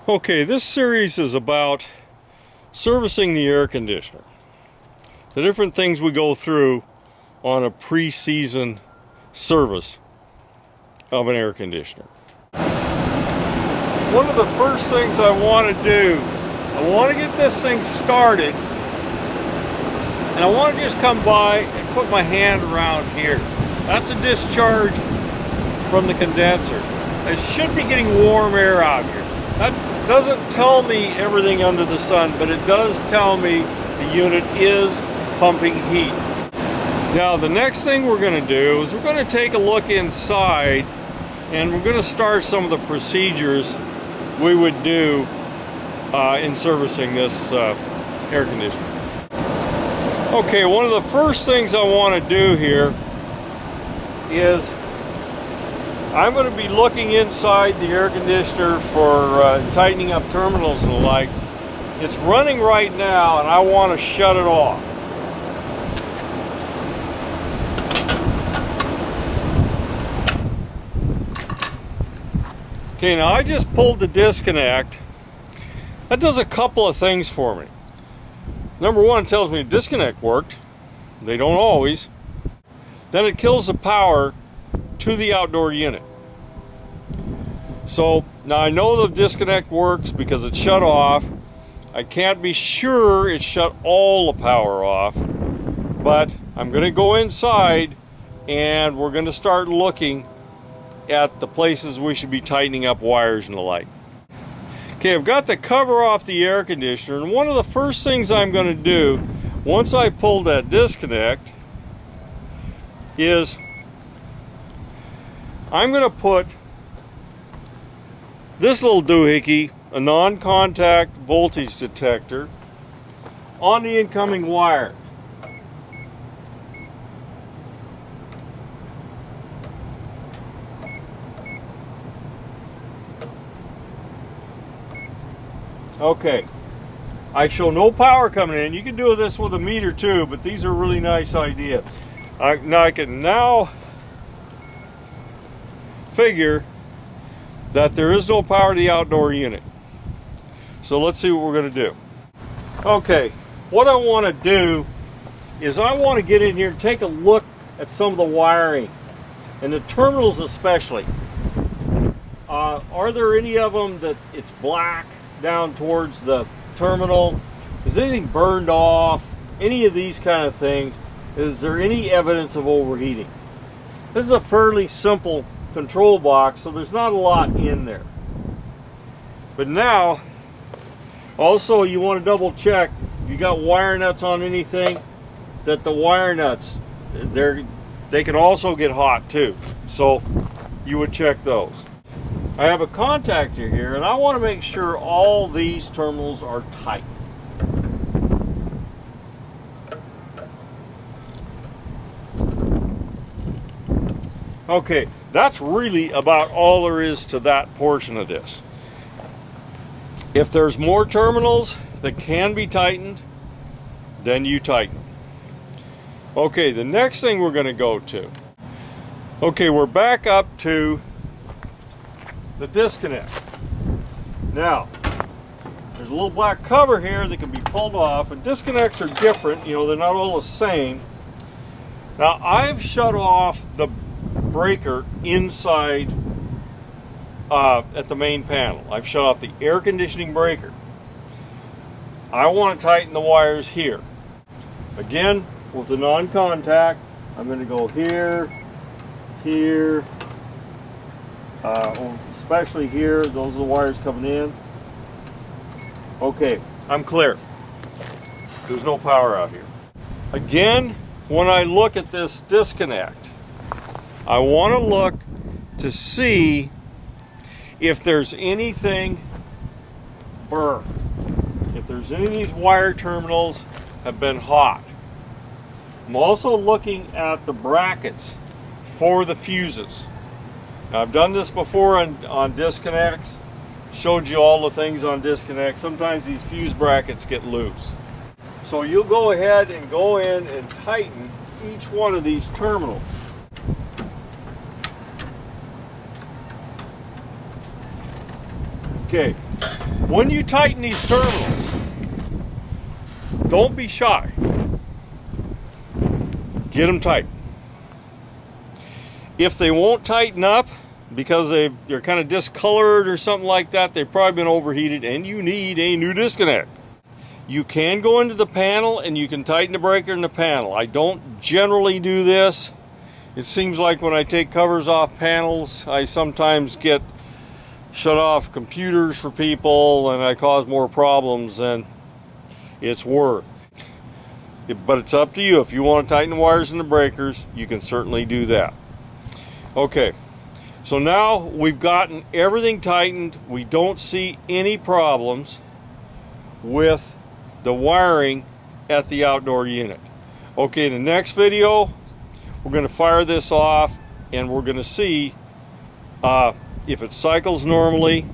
Okay, this series is about servicing the air conditioner. The different things we go through on a pre-season service of an air conditioner. One of the first things I want to do, I want to get this thing started, and I want to just come by and put my hand around here. That's a discharge from the condenser. It should be getting warm air out here. That doesn't tell me everything under the sun, but it does tell me the unit is pumping heat. Now the next thing we're going to do is we're going to take a look inside, and we're going to start some of the procedures we would do in servicing this air conditioner. Okay, one of the first things I want to do here is I'm going to be looking inside the air conditioner for tightening up terminals and the like. It's running right now and I want to shut it off. Okay, now I just pulled the disconnect. That does a couple of things for me. Number one, it tells me the disconnect worked. They don't always. Then it kills the power to the outdoor unit. So now I know the disconnect works because it's shut off. I can't be sure it shut all the power off, but I'm going to go inside and we're going to start looking at the places we should be tightening up wires and the like. Okay, I've got the cover off the air conditioner, and one of the first things I'm going to do once I pull that disconnect is I'm going to put this little doohickey, a non-contact voltage detector, on the incoming wire. Okay, I show no power coming in. You can do this with a meter too, but these are a really nice idea. I can now figure that there is no power to the outdoor unit. So let's see what we're going to do. Okay, what I want to do is I want to get in here and take a look at some of the wiring, and the terminals especially. Are there any of them that it's black down towards the terminal? Is anything burned off? Any of these kind of things? Is there any evidence of overheating? This is a fairly simple control box, so there's not a lot in there. But now, also you want to double check if you got wire nuts on anything, that the wire nuts, they can also get hot too. So you would check those. I have a contactor here, and I want to make sure all these terminals are tight. Okay, that's really about all there is to that portion of this. If there's more terminals that can be tightened, then you tighten. Okay, the next thing we're going to go to. Okay, we're back up to the disconnect. Now, there's a little black cover here that can be pulled off, and disconnects are different, you know, they're not all the same. Now, I've shut off the breaker inside at the main panel. I've shut off the air conditioning breaker. I want to tighten the wires here. Again, with the non-contact, I'm going to go here, here, especially here. Those are the wires coming in. Okay, I'm clear. There's no power out here. Again, when I look at this disconnect, I want to look to see if there's anything burned. If there's any of these wire terminals have been hot. I'm also looking at the brackets for the fuses. Now, I've done this before on disconnects, showed you all the things on disconnects. Sometimes these fuse brackets get loose. So you'll go ahead and go in and tighten each one of these terminals. Okay, when you tighten these terminals, don't be shy. Get them tight. If they won't tighten up because they're kind of discolored or something like that, they've probably been overheated and you need a new disconnect. You can go into the panel and you can tighten the breaker in the panel. I don't generally do this. It seems like when I take covers off panels, I sometimes get shut off computers for people and I cause more problems than it's worth. But it's up to you. If you want to tighten the wires in the breakers, you can certainly do that. Okay, so now we've gotten everything tightened. We don't see any problems with the wiring at the outdoor unit. Okay, in the next video, we're going to fire this off and we're going to see if it cycles normally,